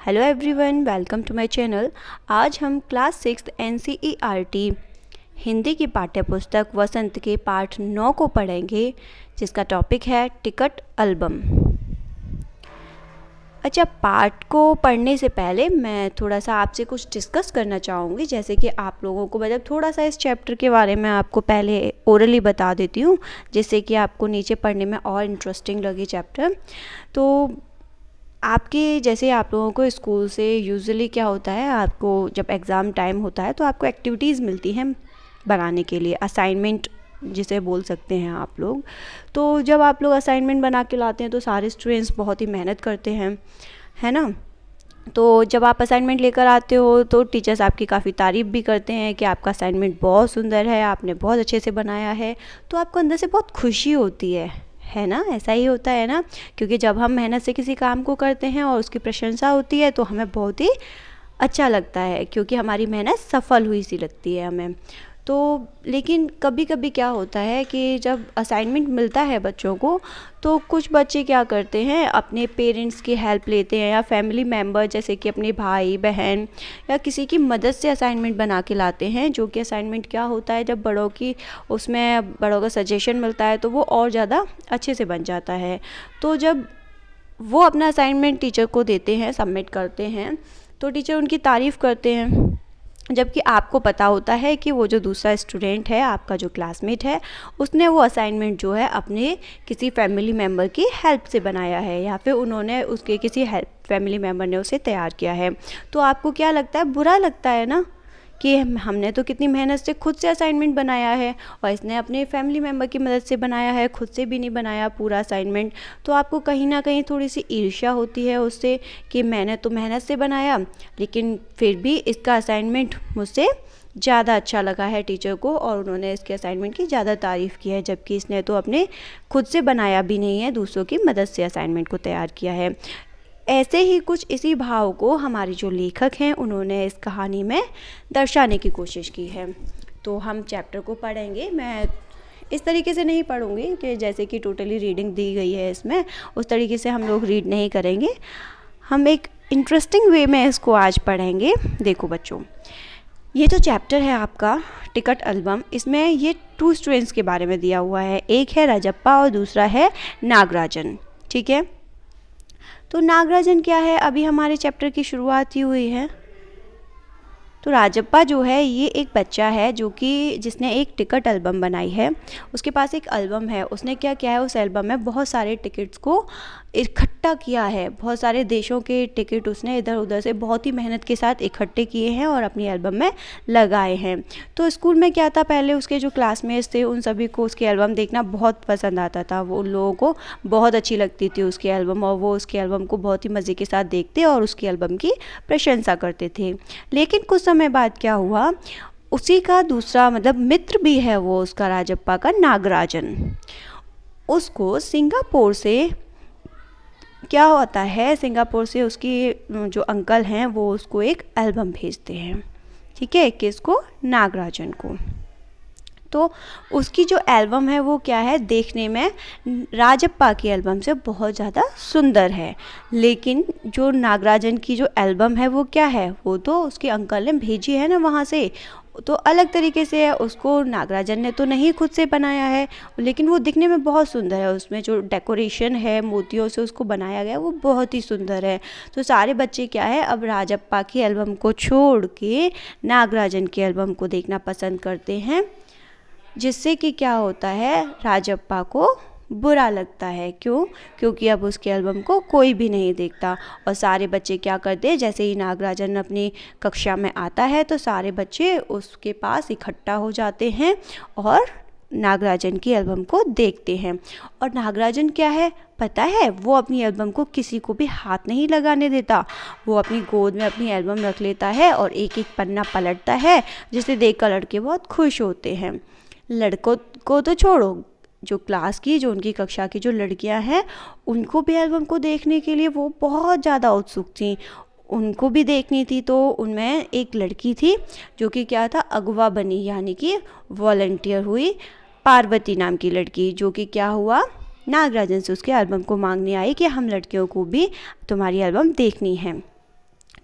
Hello everyone, welcome to my channel. आज हम class 6 NCERT Hindi की पाठ्य पुस्तक वसंत के पाठ 9 को पढ़ेंगे, जिसका टॉपिक है टिकट एल्बम। अच्छा, पाठ को पढ़ने से पहले मैं थोड़ा सा आपसे कुछ डिस्कस करना चाहूँगी, जैसे कि आप लोगों को मतलब थोड़ा सा इस चैप्टर के बारे में आपको पहले ओरली बता देती हूँ, जिससे कि आपको नीचे पढ़ने में और इंटरेस्टिंग लगे चैप्टर। तो आपके जैसे आप लोगों को स्कूल से यूजुअली क्या होता है, आपको जब एग्ज़ाम टाइम होता है तो आपको एक्टिविटीज़ मिलती हैं बनाने के लिए, असाइनमेंट जिसे बोल सकते हैं आप लोग। तो जब आप लोग असाइनमेंट बना के लाते हैं तो सारे स्टूडेंट्स बहुत ही मेहनत करते हैं, है ना। तो जब आप असाइनमेंट लेकर आते हो तो टीचर्स आपकी काफ़ी तारीफ़ भी करते हैं कि आपका असाइनमेंट बहुत सुंदर है, आपने बहुत अच्छे से बनाया है। तो आपको अंदर से बहुत खुशी होती है ना। ऐसा ही होता है ना, क्योंकि जब हम मेहनत से किसी काम को करते हैं और उसकी प्रशंसा होती है तो हमें बहुत ही अच्छा लगता है, क्योंकि हमारी मेहनत सफल हुई सी लगती है हमें। तो लेकिन कभी कभी क्या होता है कि जब असाइनमेंट मिलता है बच्चों को, तो कुछ बच्चे क्या करते हैं, अपने पेरेंट्स की हेल्प लेते हैं या फैमिली मेम्बर जैसे कि अपने भाई बहन या किसी की मदद से असाइनमेंट बना के लाते हैं। जो कि असाइनमेंट क्या होता है, जब बड़ों का सजेशन मिलता है तो वो और ज़्यादा अच्छे से बन जाता है। तो जब वो अपना असाइनमेंट टीचर को देते हैं, सबमिट करते हैं, तो टीचर उनकी तारीफ़ करते हैं, जबकि आपको पता होता है कि वो जो दूसरा स्टूडेंट है, आपका जो क्लासमेट है, उसने वो असाइनमेंट जो है अपने किसी फैमिली मेम्बर की हेल्प से बनाया है, या फिर उन्होंने उसके किसी फैमिली मेम्बर ने उसे तैयार किया है। तो आपको क्या लगता है, बुरा लगता है ना, कि हमने तो कितनी मेहनत से खुद से असाइनमेंट बनाया है और इसने अपने फैमिली मेम्बर की मदद से बनाया है, खुद से भी नहीं बनाया पूरा असाइनमेंट। तो आपको कहीं ना कहीं थोड़ी सी ईर्ष्या होती है उससे कि मैंने तो मेहनत से बनाया, लेकिन फिर भी इसका असाइनमेंट मुझसे ज़्यादा अच्छा लगा है टीचर को, और उन्होंने इसके असाइनमेंट की ज़्यादा तारीफ़ की है, जबकि इसने तो अपने खुद से बनाया भी नहीं है, दूसरों की मदद से असाइनमेंट को तैयार किया है। ऐसे ही कुछ इसी भाव को हमारे जो लेखक हैं उन्होंने इस कहानी में दर्शाने की कोशिश की है। तो हम चैप्टर को पढ़ेंगे। मैं इस तरीके से नहीं पढ़ूंगी कि जैसे कि टोटली रीडिंग दी गई है इसमें, उस तरीके से हम लोग रीड नहीं करेंगे। हम एक इंटरेस्टिंग वे में इसको आज पढ़ेंगे। देखो बच्चों, ये जो चैप्टर है आपका टिकट एल्बम, इसमें ये 2 स्टूडेंट्स के बारे में दिया हुआ है। एक है राजप्पा और दूसरा है नागराजन, ठीक है। तो नागराजन क्या है, अभी हमारे चैप्टर की शुरुआत ही हुई है। तो राजप्पा जो है ये एक बच्चा है जो कि जिसने एक टिकट एल्बम बनाई है। उसके पास एक एल्बम है। उसने क्या किया है, उस एल्बम में बहुत सारे टिकट्स को इकट्ठा किया है। बहुत सारे देशों के टिकट उसने इधर उधर से बहुत ही मेहनत के साथ इकट्ठे किए हैं और अपनी एल्बम में लगाए हैं। तो स्कूल में क्या था, पहले उसके जो क्लासमेट्स थे उन सभी को उसकी एल्बम देखना बहुत पसंद आता था। वो उन लोगों को बहुत अच्छी लगती थी उसकी एल्बम, और वो उसकी एल्बम को बहुत ही मज़े के साथ देखते और उसकी एल्बम की प्रशंसा करते थे। लेकिन कुछ समय बाद क्या हुआ, उसी का दूसरा मतलब मित्र भी है वो उसका, राजप्पा का, नागराजन। उसको सिंगापुर से क्या होता है, सिंगापुर से उसकी जो अंकल हैं वो उसको एक एल्बम भेजते हैं, ठीक है, किसको, नागराजन को। तो उसकी जो एल्बम है वो क्या है, देखने में राजप्पा की एल्बम से बहुत ज़्यादा सुंदर है। लेकिन जो नागराजन की जो एल्बम है वो क्या है, वो तो उसके अंकल ने भेजी है ना वहाँ से, तो अलग तरीके से है। उसको नागराजन ने तो नहीं खुद से बनाया है, लेकिन वो दिखने में बहुत सुंदर है। उसमें जो डेकोरेशन है, मोतियों से उसको बनाया गया, वो बहुत ही सुंदर है। तो सारे बच्चे क्या है, अब राजप्पा की एल्बम को छोड़ के नागराजन की एल्बम को देखना पसंद करते हैं, जिससे कि क्या होता है, राजप्पा को बुरा लगता है। क्यों? क्योंकि अब उसके एल्बम को कोई भी नहीं देखता। और सारे बच्चे क्या करते हैं, जैसे ही नागराजन अपनी कक्षा में आता है तो सारे बच्चे उसके पास इकट्ठा हो जाते हैं और नागराजन की एल्बम को देखते हैं। और नागराजन क्या है पता है, वो अपनी एल्बम को किसी को भी हाथ नहीं लगाने देता। वो अपनी गोद में अपनी एल्बम रख लेता है और एक एक पन्ना पलटता है, जिसे देखकर लड़के बहुत खुश होते हैं। लड़कों को तो छोड़ो, जो क्लास की, जो उनकी कक्षा की जो लड़कियां हैं, उनको भी एल्बम को देखने के लिए वो बहुत ज़्यादा उत्सुक थी। उनको भी देखनी थी। तो उनमें एक लड़की थी जो कि क्या था, अगवा बनी, यानी कि वॉलंटियर हुई, पार्वती नाम की लड़की, जो कि क्या हुआ, नागराजन से उसके एल्बम को मांगने आई कि हम लड़कियों को भी तुम्हारी एल्बम देखनी है।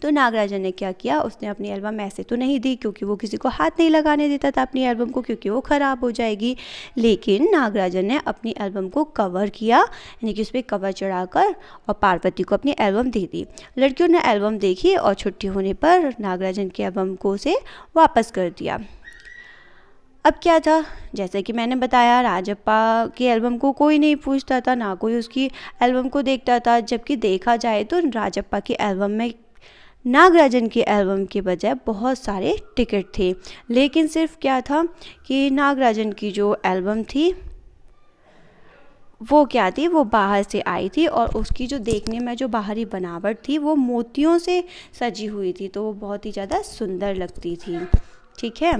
तो नागराजन ने क्या किया, उसने अपनी एल्बम ऐसे तो नहीं दी क्योंकि वो किसी को हाथ नहीं लगाने देता था अपनी एल्बम को, क्योंकि वो ख़राब हो जाएगी। लेकिन नागराजन ने अपनी एल्बम को कवर किया, यानी कि उस पर कवर चढ़ाकर और पार्वती को अपनी एल्बम दे दी। लड़कियों ने एल्बम देखी और छुट्टी होने पर नागराजन की एल्बम को उसे वापस कर दिया। अब क्या था, जैसे कि मैंने बताया, राजप्पा की एल्बम को कोई नहीं पूछता था, ना कोई उसकी एल्बम को देखता था। जबकि देखा जाए तो राजप्पा की एल्बम में नागराजन की एल्बम के बजाय बहुत सारे टिकट थे। लेकिन सिर्फ क्या था कि नागराजन की जो एल्बम थी वो क्या थी, वो बाहर से आई थी और उसकी जो देखने में जो बाहरी बनावट थी वो मोतियों से सजी हुई थी, तो वो बहुत ही ज़्यादा सुंदर लगती थी। ठीक है,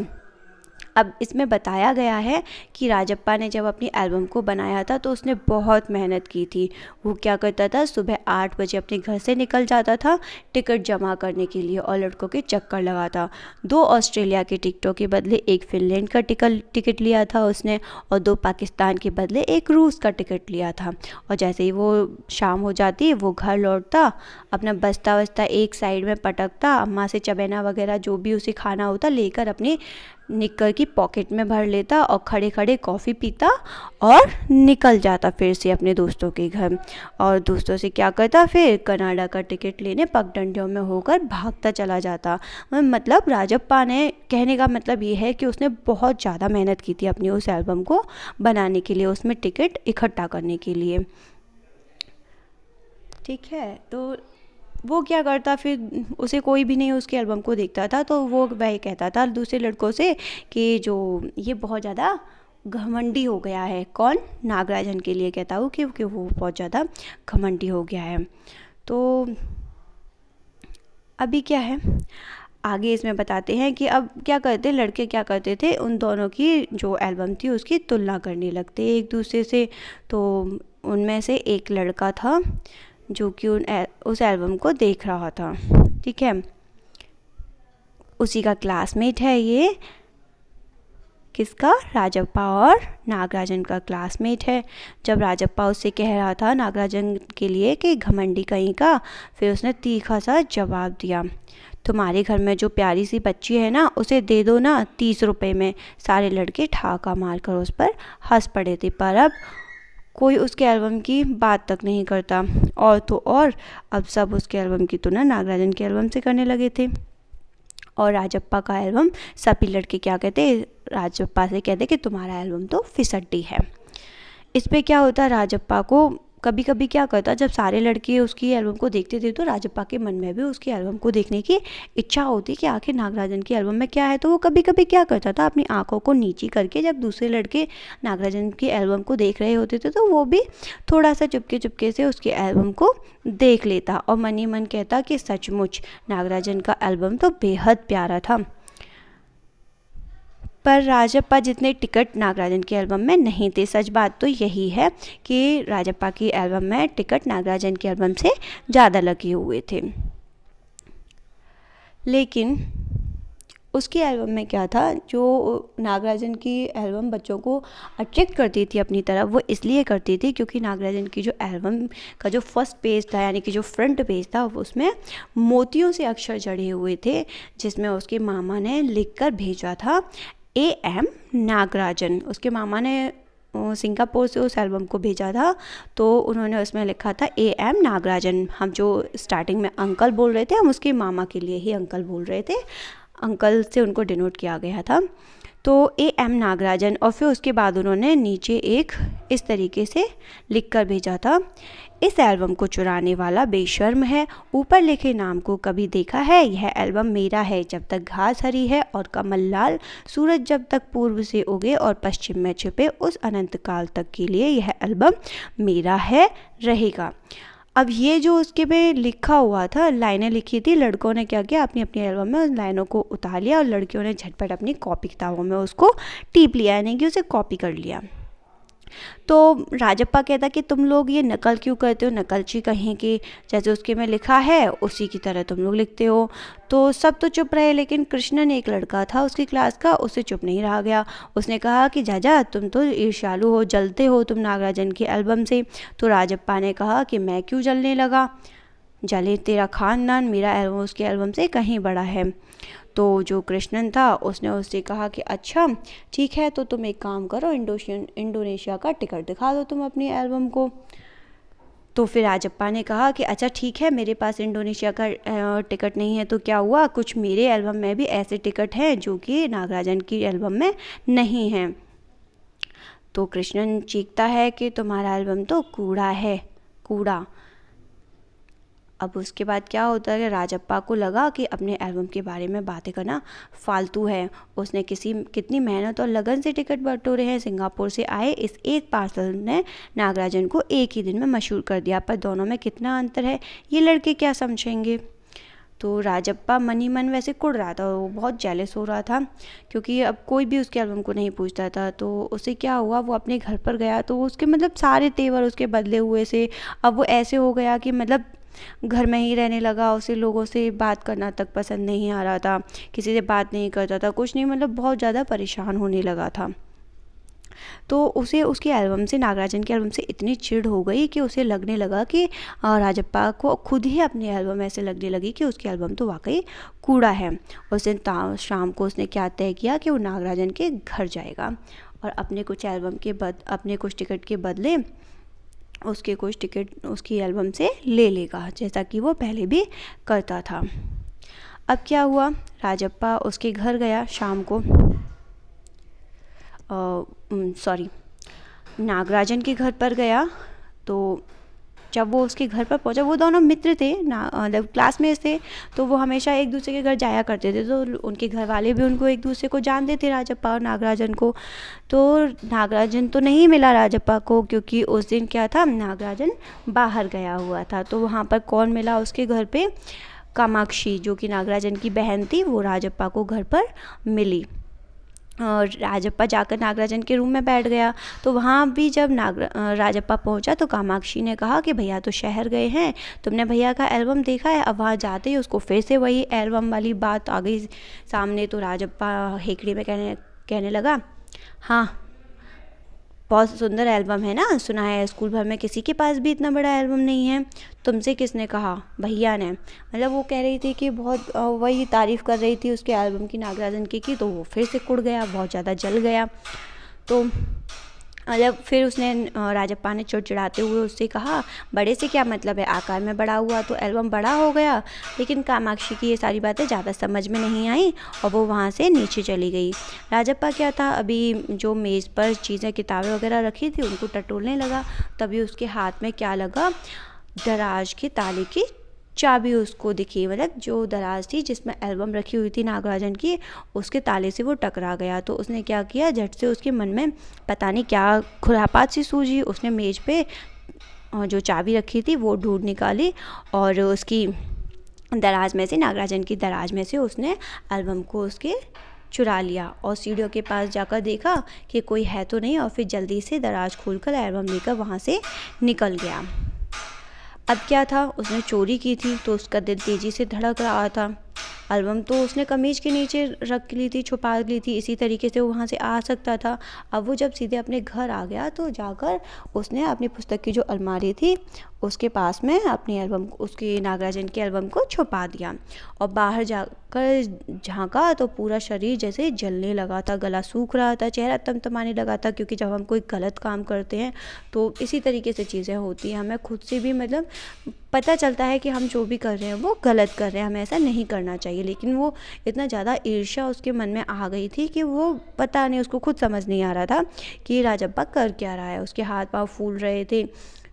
अब इसमें बताया गया है कि राजप्पा ने जब अपनी एल्बम को बनाया था तो उसने बहुत मेहनत की थी। वो क्या करता था, सुबह 8 बजे अपने घर से निकल जाता था टिकट जमा करने के लिए और लड़कों के चक्कर लगाता। 2 ऑस्ट्रेलिया के टिकटों के बदले 1 फिनलैंड का टिकट लिया था उसने, और 2 पाकिस्तान के बदले 1 रूस का टिकट लिया था। और जैसे ही वो शाम हो जाती वो घर लौटता, अपना बस्ता वस्ता एक साइड में पटकता, अम्मा से चबेना वगैरह जो भी उसे खाना होता लेकर अपनी निक्कर की पॉकेट में भर लेता और खड़े खड़े कॉफ़ी पीता और निकल जाता फिर से अपने दोस्तों के घर। और दोस्तों से क्या करता, फिर कनाडा का टिकट लेने पगडंडियों में होकर भागता चला जाता। मतलब राजप्पा ने, कहने का मतलब ये है कि उसने बहुत ज़्यादा मेहनत की थी अपनी उस एल्बम को बनाने के लिए, उसमें टिकट इकट्ठा करने के लिए। ठीक है, तो वो क्या करता, फिर उसे कोई भी नहीं उसकी एल्बम को देखता था, तो वो वही कहता था दूसरे लड़कों से कि जो ये बहुत ज़्यादा घमंडी हो गया है। कौन, नागराजन के लिए कहता हूँ कि वो बहुत ज़्यादा घमंडी हो गया है। तो अभी क्या है, आगे इसमें बताते हैं कि अब क्या करते, लड़के क्या करते थे, उन दोनों की जो एल्बम थी उसकी तुलना करने लगते एक दूसरे से। तो उनमें से एक लड़का था जो कि उस एल्बम को देख रहा था। ठीक है, उसी का क्लासमेट है ये, किसका, राजप्पा और नागराजन का क्लासमेट है। जब राजप्पा उससे कह रहा था नागराजन के लिए कि घमंडी कहीं का, फिर उसने तीखा सा जवाब दिया, तुम्हारे घर में जो प्यारी सी बच्ची है ना उसे दे दो ना 30 रुपये में। सारे लड़के ठाका मारकर उस पर हंस पड़े थे, पर अब कोई उसके एल्बम की बात तक नहीं करता। और तो और अब सब उसके एल्बम की तुलना नागराजन के एल्बम से करने लगे थे। और राजप्पा का एल्बम, सभी लड़के क्या कहते, राजप्पा से कहते कि तुम्हारा एल्बम तो फिसड्डी है। इस पे क्या होता, राजप्पा को कभी कभी क्या करता, जब सारे लड़के उसकी एल्बम को देखते थे तो राजप्पा के मन में भी उसकी एल्बम को देखने की इच्छा होती कि आखिर नागराजन की एल्बम में क्या है। तो वो कभी कभी क्या करता था, अपनी आंखों को नीची करके जब दूसरे लड़के नागराजन की एल्बम को देख रहे होते थे तो वो भी थोड़ा सा चुपके चुपके से उसकी एल्बम को देख लेता और मन ही मन कहता कि सचमुच नागराजन का एल्बम तो बेहद प्यारा था। पर राजप्पा जितने टिकट नागराजन की एल्बम में नहीं थे। सच बात तो यही है कि राजप्पा की एल्बम में टिकट नागराजन की एल्बम से ज़्यादा लगे हुए थे। लेकिन उसकी एल्बम में क्या था, जो नागराजन की एल्बम बच्चों को अट्रैक्ट करती थी अपनी तरफ, वो इसलिए करती थी क्योंकि नागराजन की जो एल्बम का जो फर्स्ट पेज था, यानी कि जो फ्रंट पेज था, उसमें मोतियों से अक्षर जड़े हुए थे, जिसमें उसके मामा ने लिखकर भेजा था AM नागराजन। उसके मामा ने सिंगापुर से उस एल्बम को भेजा था, तो उन्होंने उसमें लिखा था AM नागराजन। हम जो स्टार्टिंग में अंकल बोल रहे थे, हम उसके मामा के लिए ही अंकल बोल रहे थे, अंकल से उनको डिनोट किया गया था। तो AM नागराजन, और फिर उसके बाद उन्होंने नीचे एक इस तरीके से लिख कर भेजा था, इस एल्बम को चुराने वाला बेशर्म है, ऊपर लिखे नाम को कभी देखा है, यह एल्बम मेरा है जब तक घास हरी है और कमल लाल, सूरज जब तक पूर्व से उगे और पश्चिम में छिपे, उस अनंत काल तक के लिए यह एल्बम मेरा है रहेगा। अब ये जो उसके में लिखा हुआ था, लाइनें लिखी थी, लड़कों ने क्या किया, अपनी अपनी एल्बम में उन लाइनों को उतार लिया और लड़कियों ने झटपट अपनी कॉपी किताबों में उसको टीप लिया, यानी कि उसे कॉपी कर लिया। तो राजप्पा कहता कि तुम लोग ये नकल क्यों करते हो, नकलची कहीं की, जैसे उसके में लिखा है उसी की तरह तुम लोग लिखते हो। तो सब तो चुप रहे, लेकिन कृष्णन एक लड़का था उसकी क्लास का, उससे चुप नहीं रहा गया। उसने कहा कि जाजा तुम तो ईर्ष्यालु हो, जलते हो तुम नागराजन की एल्बम से। तो राजप्पा ने कहा कि मैं क्यों जलने लगा, जले तेरा खानदान, मेरा एल्बम उसके एल्बम से कहीं बड़ा है। तो जो कृष्णन था उसने उससे कहा कि अच्छा ठीक है, तो तुम एक काम करो, इंडोनेशिया का टिकट दिखा दो तुम अपनी एल्बम को। तो फिर राजप्पा ने कहा कि अच्छा ठीक है, मेरे पास इंडोनेशिया का टिकट नहीं है, तो क्या हुआ, कुछ मेरे एल्बम में भी ऐसे टिकट हैं जो कि नागराजन की एल्बम में नहीं हैं। तो कृष्णन चीखता है कि तुम्हारा एल्बम तो कूड़ा है, कूड़ा। अब उसके बाद क्या होता है कि राजप्पा को लगा कि अपने एल्बम के बारे में बातें करना फालतू है। उसने कितनी मेहनत और लगन से टिकट बटोरे हैं। सिंगापुर से आए इस एक पार्सल ने नागराजन को एक ही दिन में मशहूर कर दिया, पर दोनों में कितना अंतर है ये लड़के क्या समझेंगे। तो राजप्पा मन ही मन वैसे कुड़ रहा था, वो बहुत जेलस हो रहा था क्योंकि अब कोई भी उसके एल्बम को नहीं पूछता था। तो उसे क्या हुआ, वो अपने घर पर गया तो उसके मतलब सारे तेवर उसके बदले हुए से। अब वो ऐसे हो गया कि मतलब घर में ही रहने लगा, उसे लोगों से बात करना तक पसंद नहीं आ रहा था, किसी से बात नहीं करता था, कुछ नहीं, मतलब बहुत ज़्यादा परेशान होने लगा था। तो उसे उसके एल्बम से, नागराजन के एल्बम से इतनी चिढ़ हो गई कि उसे लगने लगा कि राजप्पा को खुद ही अपनी एल्बम ऐसे लगने लगी कि उसकी एल्बम तो वाकई कूड़ा है। उस दिन शाम को उसने क्या तय किया कि वो नागराजन के घर जाएगा और अपने कुछ टिकट के बदले उसके कुछ टिकट उसकी एल्बम से ले लेगा, जैसा कि वो पहले भी करता था। अब क्या हुआ, राजप्पा उसके घर गया शाम को, नागराजन के घर पर गया। तो जब वो उसके घर पर पहुंचा, वो दोनों मित्र थे मतलब क्लासमेट्स थे, तो वो हमेशा एक दूसरे के घर जाया करते थे, तो उनके घर वाले भी उनको एक दूसरे को जानते थे, राजप्पा और नागराजन को। तो नागराजन तो नहीं मिला राजप्पा को, क्योंकि उस दिन क्या था, नागराजन बाहर गया हुआ था। तो वहाँ पर कौन मिला उसके घर पे, कामाक्षी जो कि नागराजन की बहन थी, वो राजप्पा को घर पर मिली। और राजप्पा जाकर नागराजन के रूम में बैठ गया। तो वहाँ भी जब राजप्पा पहुँचा तो कामाक्षी ने कहा कि भैया तो शहर गए हैं, तुमने भैया का एल्बम देखा है। अब वहाँ जाते ही उसको फिर से वही एल्बम वाली बात आ गई सामने। तो राजप्पा हेकड़ी में कहने लगा, हाँ बहुत सुंदर एल्बम है ना, सुना है स्कूल भर में किसी के पास भी इतना बड़ा एल्बम नहीं है। तुमसे किसने कहा, भैया ने। मतलब वो कह रही थी कि बहुत वही तारीफ़ कर रही थी उसके एल्बम की, नागराजन की। तो वो फिर से कुड़ गया, बहुत ज़्यादा जल गया। तो मतलब फिर उसने राजप्पा ने चिड़चिड़ाते हुए उससे कहा, बड़े से क्या मतलब है, आकार में बड़ा हुआ तो एल्बम बड़ा हो गया। लेकिन कामाक्षी की ये सारी बातें ज़्यादा समझ में नहीं आई और वो वहाँ से नीचे चली गई। राजप्पा क्या था, अभी जो मेज़ पर चीज़ें किताबें वगैरह रखी थी उनको टटोलने लगा, तभी उसके हाथ में क्या लगा, दराज के ताले की चाबी उसको दिखी। मतलब जो दराज थी जिसमें एल्बम रखी हुई थी नागराजन की, उसके ताले से वो टकरा गया। तो उसने क्या किया, झट से उसके मन में पता नहीं क्या खुरापात सी सूझी, उसने मेज़ पे जो चाबी रखी थी वो ढूंढ निकाली और उसकी दराज में से, नागराजन की दराज में से उसने एल्बम को उसके चुरा लिया और सीढ़ियों के पास जाकर देखा कि कोई है तो नहीं, और फिर जल्दी से दराज खोलकर एल्बम लेकर वहाँ से निकल गया। अब क्या था, उसने चोरी की थी तो उसका दिल तेज़ी से धड़क रहा था। एल्बम तो उसने कमीज के नीचे रख ली थी, छुपा ली थी, इसी तरीके से वो वहाँ से आ सकता था। अब वो जब सीधे अपने घर आ गया तो जाकर उसने अपनी पुस्तक की जो अलमारी थी उसके पास में अपनी एल्बम, उसकी नागराजन के एल्बम को छुपा दिया और बाहर जाकर झांका तो पूरा शरीर जैसे जलने लगा था, गला सूख रहा था, चेहरा तमतमाने लगा था। क्योंकि जब हम कोई गलत काम करते हैं तो इसी तरीके से चीज़ें होती हैं, हमें खुद से भी मतलब पता चलता है कि हम जो भी कर रहे हैं वो गलत कर रहे हैं, हमें ऐसा नहीं करना चाहिए। लेकिन वो इतना ज़्यादा ईर्ष्या उसके मन में आ गई थी कि वो पता नहीं, उसको खुद समझ नहीं आ रहा था कि राजप्पा कर क्या रहा है। उसके हाथ पाँव फूल रहे थे।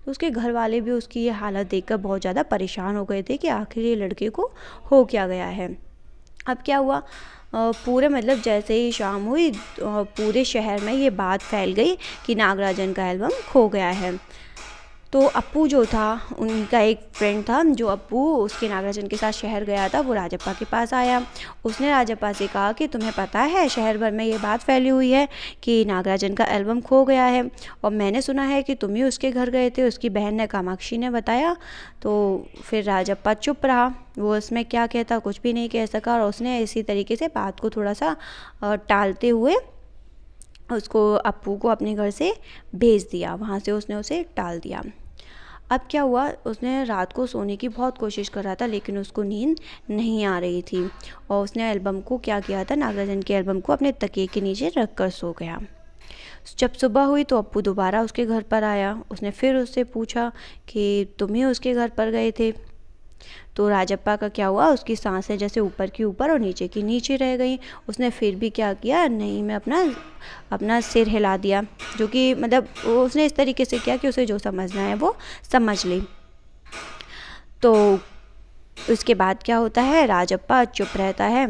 तो उसके घर वाले भी उसकी ये हालत देखकर बहुत ज़्यादा परेशान हो गए थे कि आखिर ये लड़के को हो क्या गया है। अब क्या हुआ, पूरे मतलब जैसे ही शाम हुई पूरे शहर में ये बात फैल गई कि नागराजन का एल्बम खो गया है। तो अप्पू जो था, उनका एक फ्रेंड था जो अप्पू उसके नागराजन के साथ शहर गया था, वो राजप्पा के पास आया। उसने राजप्पा से कहा कि तुम्हें पता है शहर भर में ये बात फैली हुई है कि नागराजन का एल्बम खो गया है, और मैंने सुना है कि तुम ही उसके घर गए थे, उसकी बहन ने, कामाक्षी ने बताया। तो फिर राजप्पा चुप रहा, वो उसमें क्या कहता, कुछ भी नहीं कह सका। और उसने इसी तरीके से बात को थोड़ा सा टालते हुए उसको, अप्पू को अपने घर से भेज दिया, वहाँ से उसने उसे टाल दिया। अब क्या हुआ, उसने रात को सोने की बहुत कोशिश कर रहा था लेकिन उसको नींद नहीं आ रही थी और उसने एल्बम को क्या किया था, नागराजन के एल्बम को अपने तकिए के नीचे रख कर सो गया। जब सुबह हुई तो अप्पू दोबारा उसके घर पर आया। उसने फिर उससे पूछा कि तुम ही उसके घर पर गए थे। तो राजप्पा का क्या हुआ, उसकी सांसें जैसे ऊपर की ऊपर और नीचे की नीचे रह गई। उसने फिर भी क्या किया, नहीं मैं अपना अपना सिर हिला दिया, जो कि मतलब उसने इस तरीके से किया कि उसे जो समझना है वो समझ ली। तो उसके बाद क्या होता है, राजप्पा चुप रहता है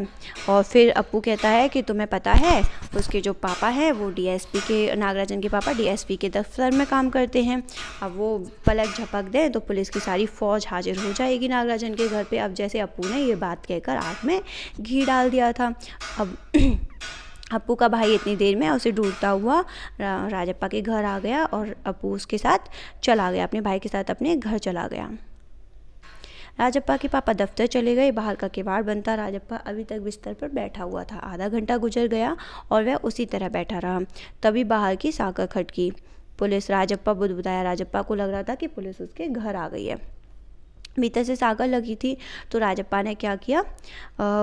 और फिर अप्पू कहता है कि तुम्हें पता है उसके जो पापा हैं वो डीएसपी के, नागराजन के पापा डीएसपी के दफ्तर में काम करते हैं। अब वो पलक झपक दें तो पुलिस की सारी फौज हाजिर हो जाएगी नागराजन के घर पे। अब जैसे अप्पू ने ये बात कहकर आग में घी डाल दिया था। अब अप्पू का भाई इतनी देर में उसे ढूंढता हुआ राजप्पा के घर आ गया और अप्पू उसके साथ चला गया, अपने भाई के साथ अपने घर चला गया। राजप्पा के पापा दफ्तर चले गए, बाहर का किवाड़ बनता। राजप्पा अभी तक बिस्तर पर बैठा हुआ था। आधा घंटा गुजर गया और वह उसी तरह बैठा रहा। तभी बाहर की साका खटकी। पुलिस, राजप्पा बुदबुदाया। राजप्पा को लग रहा था कि पुलिस उसके घर आ गई है। भीतर से साकर लगी थी तो राजप्पा ने क्या किया,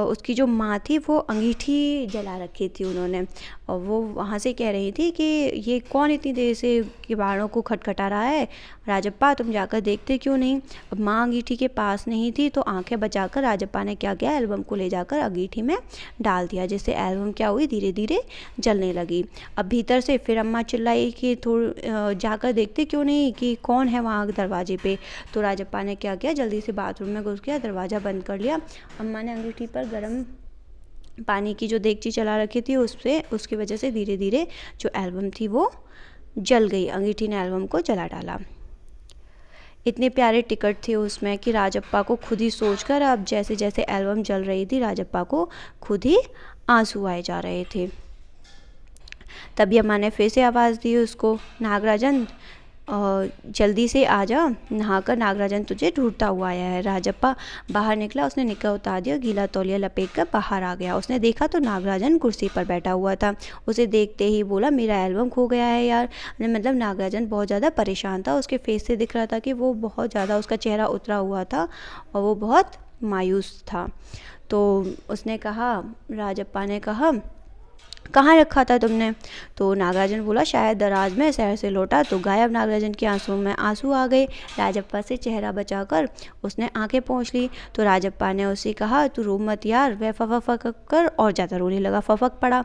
उसकी जो माँ थी वो अंगीठी जला रखी थी उन्होंने, और वो वहाँ से कह रही थी कि ये कौन इतनी देर से किवाड़ों को खटखटा रहा है, राजप्पा तुम जाकर देखते क्यों नहीं। अब माँ अंगीठी के पास नहीं थी तो आंखें बचाकर राजप्पा ने क्या किया, एल्बम को ले जाकर अंगीठी में डाल दिया, जिससे एल्बम क्या हुई, धीरे धीरे जलने लगी। अब भीतर से फिर अम्मा चिल्लाई कि जाकर देखते क्यों नहीं कि कौन है वहाँ दरवाजे पे। तो राजप्पा ने क्या किया, जल्दी से बाथरूम में घुस गया, दरवाज़ा बंद कर लिया। अम्मा ने अंगीठी पर गर्म पानी की जो देगची चला रखी थी उसकी वजह से धीरे धीरे जो एल्बम थी वो जल गई। अंगीठी ने एल्बम को जला डाला। इतने प्यारे टिकट थे उसमें कि राजप्पा को खुद ही सोचकर अब जैसे जैसे एल्बम जल रही थी राजप्पा को खुद ही आंसू आए जा रहे थे। तभी अम्मा ने फिर से आवाज़ दी उसको, नागराजन जल्दी से आ जा, नहाकर नागराजन तुझे ढूंढता हुआ आया है। राजप्पा बाहर निकला, उसने निकर उतार दिया, गीला तौलिया लपेट कर बाहर आ गया। उसने देखा तो नागराजन कुर्सी पर बैठा हुआ था। उसे देखते ही बोला, मेरा एल्बम खो गया है यार। मतलब नागराजन बहुत ज़्यादा परेशान था, उसके फेस से दिख रहा था कि वो बहुत ज़्यादा, उसका चेहरा उतरा हुआ था और वो बहुत मायूस था। तो उसने कहा, राजप्पा ने कहा, कहाँ रखा था तुमने। तो नागराजन बोला, शायद दराज में, शहर से लौटा तो गायब। नागराजन के आंसू में आंसू आ गए। राजप्पा से चेहरा बचाकर उसने आंखें पोंछ ली। तो राजप्पा ने उसे कहा, तू रो मत यार। वह फफक कर और ज़्यादा रोने लगा। फफक पड़ा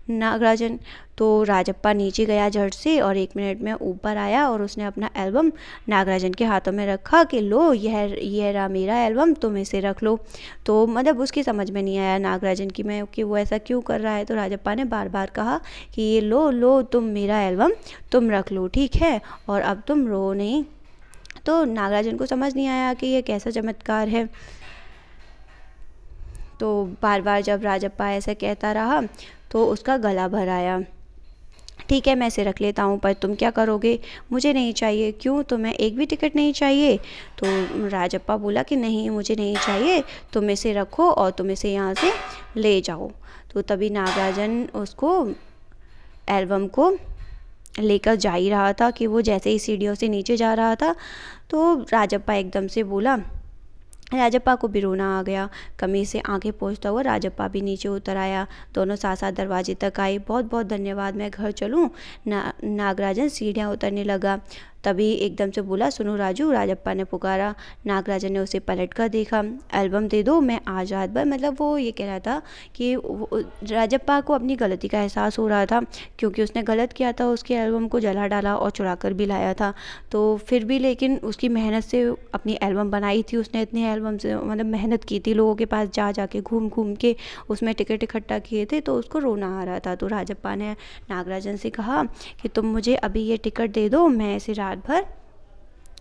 नागराजन। तो राजप्पा नीचे गया झट से और 1 मिनट में ऊपर आया और उसने अपना एल्बम नागराजन के हाथों में रखा कि लो यह रहा मेरा एल्बम, तुम इसे रख लो। तो मतलब उसकी समझ में नहीं आया नागराजन की मैं कि वो ऐसा क्यों कर रहा है। तो राजप्पा ने बार बार कहा कि ये लो तुम मेरा एल्बम तुम रख लो, ठीक है, और अब तुम रो नहीं। तो नागराजन को समझ नहीं आया कि ये कैसा चमत्कार है। तो बार बार जब राजप्पा ऐसा कहता रहा तो उसका गला भर आया। ठीक है, मैं इसे रख लेता हूँ, पर तुम क्या करोगे। मुझे नहीं चाहिए। क्यों, तुम्हें एक भी टिकट नहीं चाहिए। तो राजप्पा बोला कि नहीं मुझे नहीं चाहिए, तुम इसे रखो और तुम इसे यहाँ से ले जाओ। तो तभी नागराजन उसको एल्बम को लेकर जा ही रहा था कि वो जैसे ही सीढ़ियों से नीचे जा रहा था तो राजप्पा एकदम से बोला, राजप्पा को भी रोना आ गया। कमीज से आंखें पोंछता हुआ राजप्पा भी नीचे उतर आया। दोनों साथ साथ दरवाजे तक आए। बहुत बहुत धन्यवाद, मैं घर चलूँ। नागराजन सीढ़ियाँ उतरने लगा। तभी एकदम से बोला, सुनो राजू। राजप्पा ने पुकारा। नागराजन ने उसे पलट कर देखा। एल्बम दे दो, मैं आज रात भर, मतलब वो ये कह रहा था कि राजप्पा को अपनी गलती का एहसास हो रहा था क्योंकि उसने गलत किया था, उसके एल्बम को जला डाला और चुरा कर भी लाया था। तो फिर भी लेकिन उसकी मेहनत से अपनी एल्बम बनाई थी उसने, इतने एल्बम से मतलब मेहनत की थी, लोगों के पास जा के घूम घूम के उसमें टिकट इकट्ठा किए थे, तो उसको रोना आ रहा था। तो राजप्पा ने नागराजन से कहा कि तुम मुझे अभी ये टिकट दे दो, मैं इसे रात भर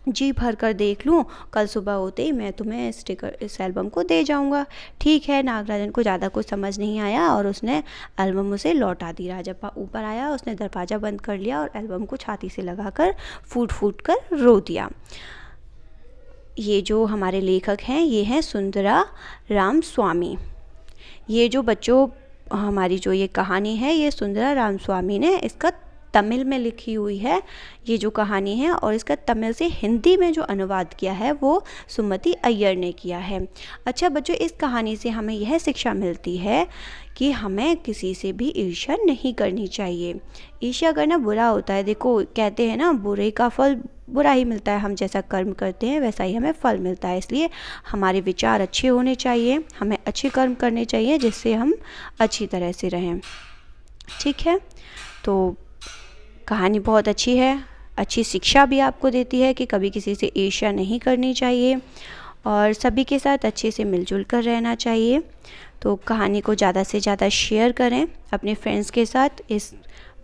जी भर कर देख लूँ, कल सुबह होते ही मैं तुम्हें इस एल्बम को दे जाऊँगा। ठीक है। नागराजन को ज़्यादा कुछ समझ नहीं आया और उसने एल्बम उसे लौटा दी। राजप्पा ऊपर आया, उसने दरवाज़ा बंद कर लिया और एल्बम को छाती से लगाकर फूट फूट कर रो दिया। ये जो हमारे लेखक हैं ये हैं सुंदरा रामस्वामी। ये जो बच्चों हमारी जो ये कहानी है ये सुंदरा रामस्वामी ने इसका तमिल में लिखी हुई है ये जो कहानी है, और इसका तमिल से हिंदी में जो अनुवाद किया है वो सुमति अय्यर ने किया है। अच्छा बच्चों, इस कहानी से हमें यह शिक्षा मिलती है कि हमें किसी से भी ईर्ष्या नहीं करनी चाहिए। ईर्ष्या करना बुरा होता है। देखो कहते हैं ना, बुरे का फल बुरा ही मिलता है। हम जैसा कर्म करते हैं वैसा ही हमें फल मिलता है। इसलिए हमारे विचार अच्छे होने चाहिए, हमें अच्छे कर्म करने चाहिए जिससे हम अच्छी तरह से रहें। ठीक है, तो कहानी बहुत अच्छी है, अच्छी शिक्षा भी आपको देती है कि कभी किसी से ईर्ष्या नहीं करनी चाहिए और सभी के साथ अच्छे से मिलजुल कर रहना चाहिए। तो कहानी को ज़्यादा से ज़्यादा शेयर करें अपने फ्रेंड्स के साथ, इस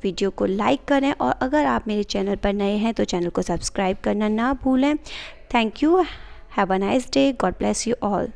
वीडियो को लाइक करें और अगर आप मेरे चैनल पर नए हैं तो चैनल को सब्सक्राइब करना ना भूलें। Thank you, have a nice day, God bless you all.